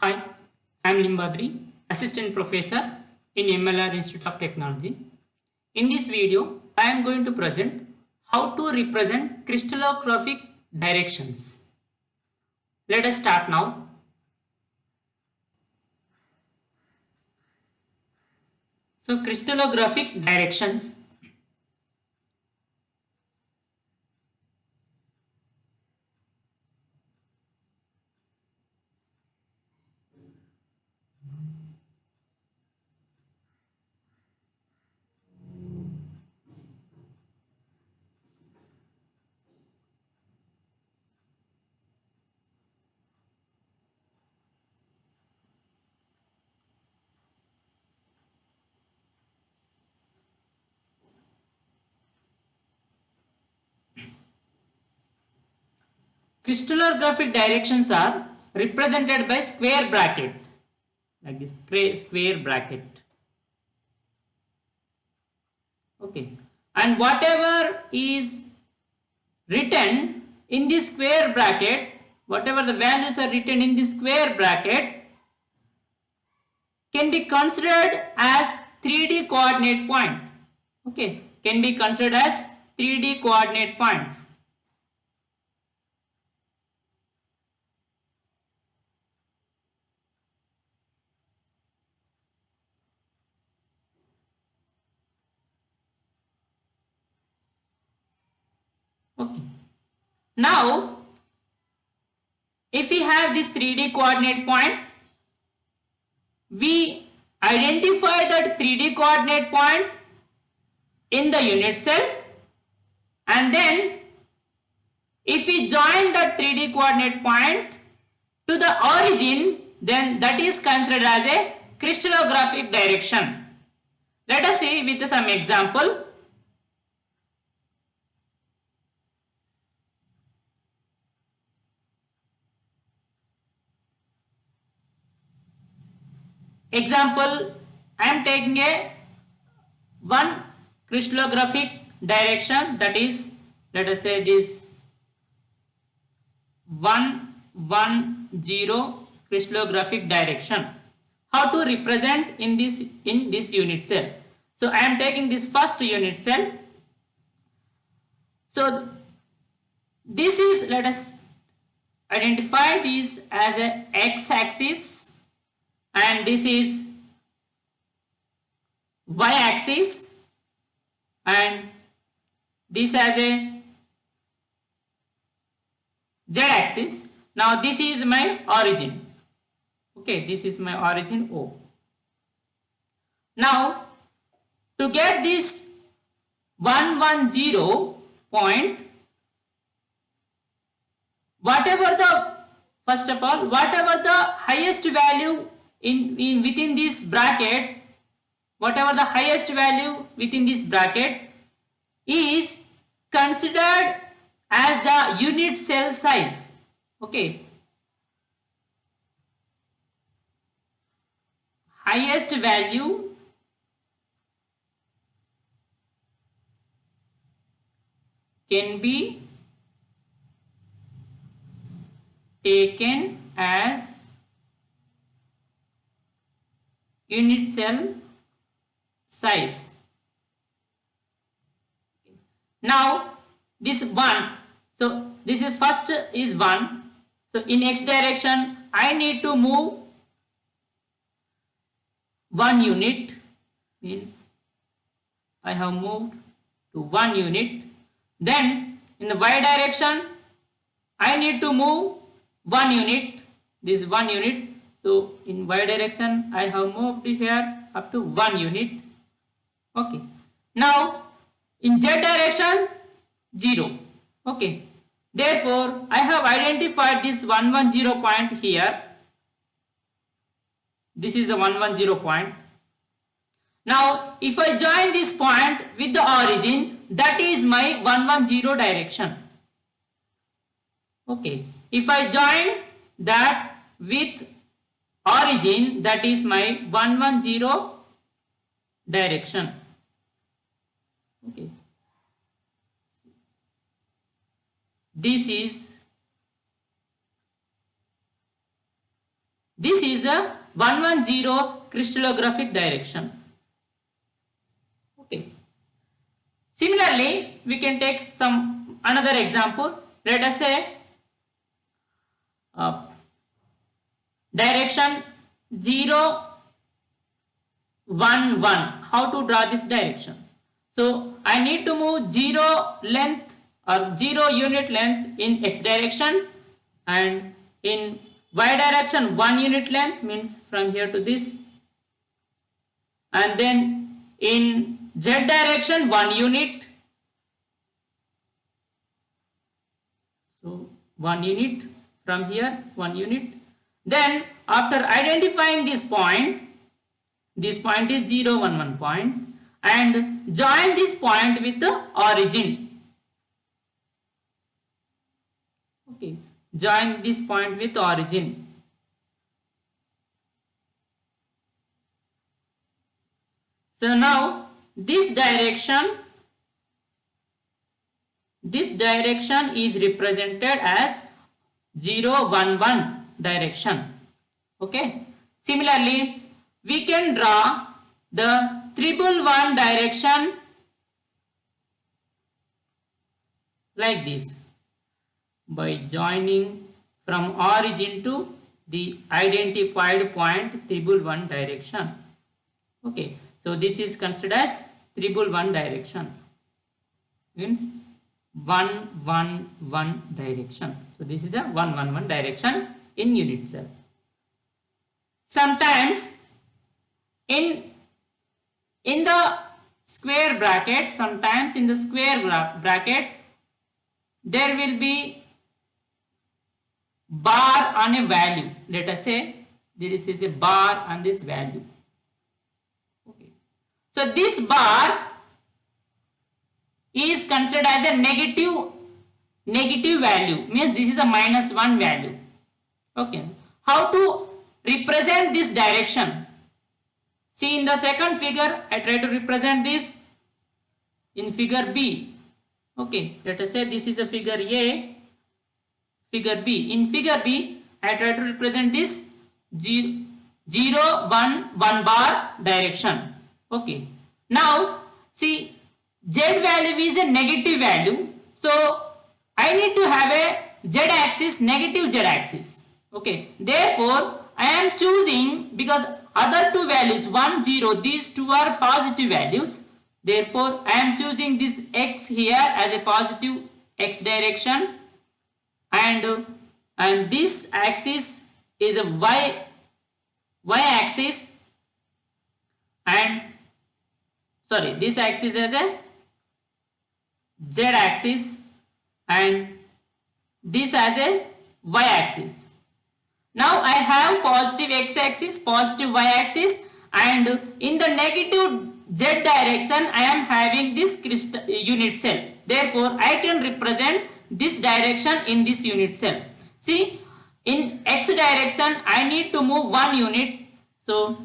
Hi, I am Limbadri, Assistant Professor in MLR Institute of Technology. In this video, I am going to present how to represent crystallographic directions. Let us start now. So, crystallographic directions. Crystallographic directions are represented by square bracket, like this square bracket. Okay, and whatever is written in this square bracket, whatever the values are written in this square bracket can be considered as 3D coordinate point. Okay, can be considered as 3D coordinate points. Okay, now if we have this 3D coordinate point, we identify that 3D coordinate point in the unit cell, and then if we join that 3D coordinate point to the origin, then that is considered as a crystallographic direction. Let us see with some example. Example, I am taking a one crystallographic direction, that is, let us say this 110 crystallographic direction. How to represent in this unit cell? So I am taking this first unit cell. So this is, let us identify this as a x-axis, and this is y-axis, and this as a z-axis. Now this is my origin. Okay, this is my origin O. Now to get this 110 point, whatever the, first of all, whatever the highest value in within this bracket, whatever the highest value within this bracket is considered as the unit cell size. Okay, highest value can be taken as unit cell size. Now this 1, so this is first is 1, so in x direction I need to move 1 unit, means I have moved to 1 unit. Then in the y direction I need to move 1 unit, this 1 unit. So in y direction I have moved here up to 1 unit. Okay, now in z direction 0. Okay, therefore I have identified this 110 point here. This is the 110 point. Now if I join this point with the origin, that is my 110 direction. Okay, if I join that with origin, that is my 110 direction. Okay, this is This is the 110 crystallographic direction. Okay. Similarly, we can take some another example. Let us say direction 0, 1, 1. How to draw this direction? So I need to move 0 length or 0 unit length in x direction, and in y direction 1 unit length, means from here to this, and then in z direction 1 unit. So 1 unit from here, 1 unit. Then after identifying this point is 0, 1, 1 point, and join this point with the origin. Okay, join this point with origin. So now this direction is represented as 0, 1, 1 direction. Okay. Similarly, we can draw the 111 direction like this by joining from origin to the identified point 111 direction. Okay. So this is considered as 111 direction. Means 111 direction. So this is a 111 direction in unit cell. Sometimes in the square bracket, there will be bar on a value. Let us say this is a bar on this value. Okay. So this bar is considered as a negative value, means this is a -1 value. Okay. How to represent this direction? See, in the second figure, I try to represent this in figure B. Okay, let us say this is a figure A, figure B. In figure B, I try to represent this 0, 1, 1 bar direction. Okay. Now, see, Z value is a negative value. So, I need to have a Z axis, negative Z axis. Okay. Therefore, I am choosing, because other two values 1, 0, these two are positive values. Therefore, I am choosing this x here as a positive x direction, and this axis is a y axis, and sorry, this axis as a z axis, and this as a y axis. Now I have positive x axis, positive y axis, and in the negative z direction I am having this unit cell. Therefore, I can represent this direction in this unit cell. See, in x direction I need to move 1 unit. So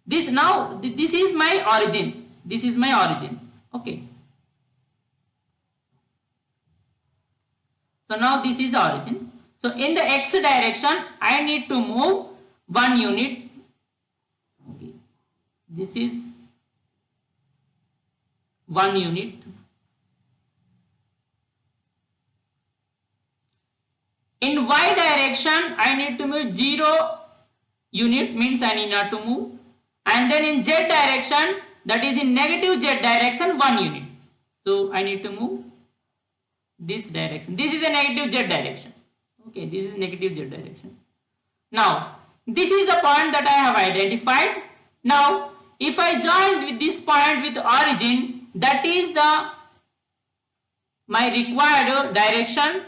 this is my origin. This is my origin. Okay. So now this is origin. So in the x direction, I need to move 1 unit. Okay. This is 1 unit. In y direction, I need to move 0 unit, means I need not to move. And then in z direction, that is in negative z direction, 1 unit. So I need to move this direction. This is a negative z direction. Okay, this is negative z direction. Now, this is the point that I have identified. Now, if I join with this point with origin, that is my required direction.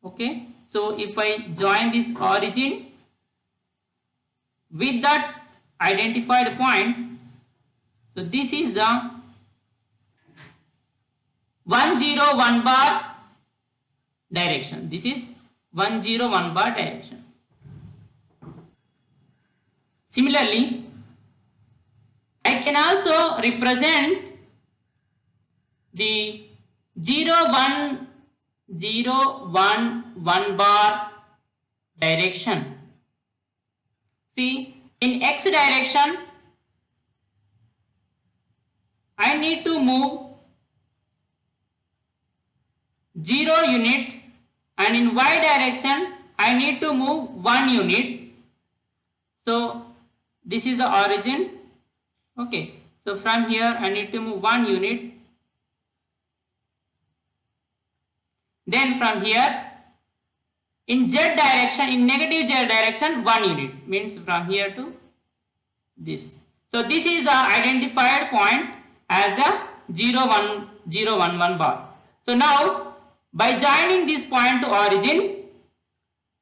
Okay, so if I join this origin with that identified point, so this is the 101 bar direction. This is 101 bar direction. Similarly, I can also represent the 0, 1, 0, 1, 1 bar direction. See, in x direction, I need to move 0 unit, and in y direction, I need to move 1 unit. So, this is the origin. Okay, so from here, I need to move 1 unit. Then from here, in z direction, in negative z direction, 1 unit, means from here to this. So this is the identified point as the 0, 1, 0, 1, 1 bar. So now by joining this point to origin,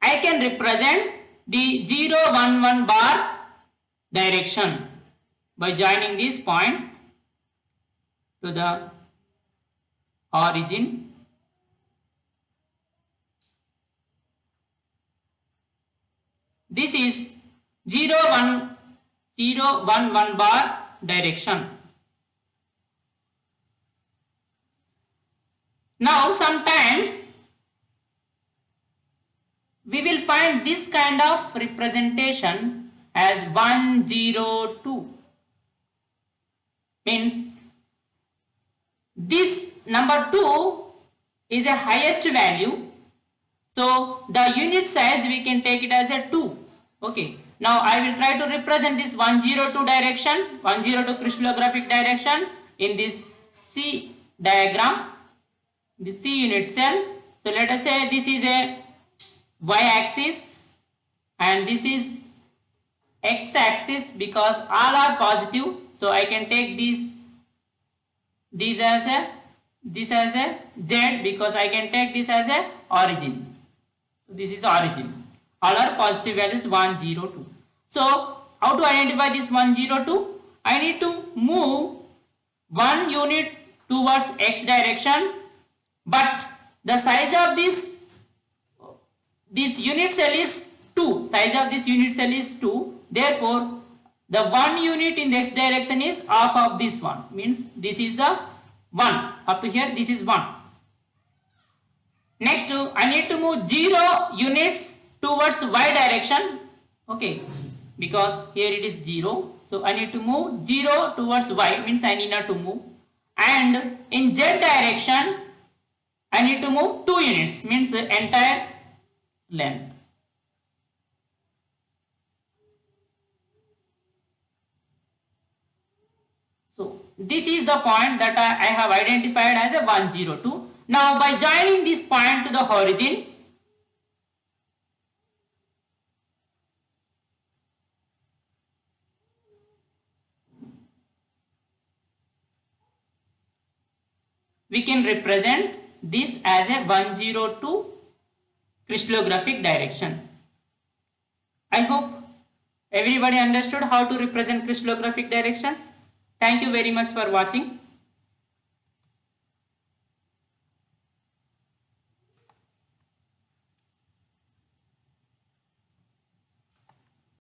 I can represent the 0, 1, 1 bar direction by joining this point to the origin. This is 0, 1, 0, 1, 1 bar direction. Now sometimes we will find this kind of representation as 1, 0, 2. Means this number 2 is a highest value. So the unit size we can take it as a 2. Okay. Now I will try to represent this 102 direction, 102 crystallographic direction in this C diagram, the C unit cell. So let us say this is a y-axis and this is x-axis, because all are positive. So I can take this as a z, because I can take this as a origin. So this is origin. All are positive values 1, 0, 2. So how to identify this 1, 0, 2? I need to move 1 unit towards x direction, but the size of this unit cell is 2. Size of this unit cell is 2. Therefore, the 1 unit in the x direction is half of this one. Means this is the 1. Up to here, this is 1. Next, I need to move 0 units towards y direction. Okay, because here it is 0. So I need to move 0 towards y, means I need not to move. And in z direction, I need to move 2 units, means the entire length. So this is the point that I have identified as a 102. Now by joining this point to the origin, we can represent this as a 102 crystallographic direction. I hope everybody understood how to represent crystallographic directions. Thank you very much for watching.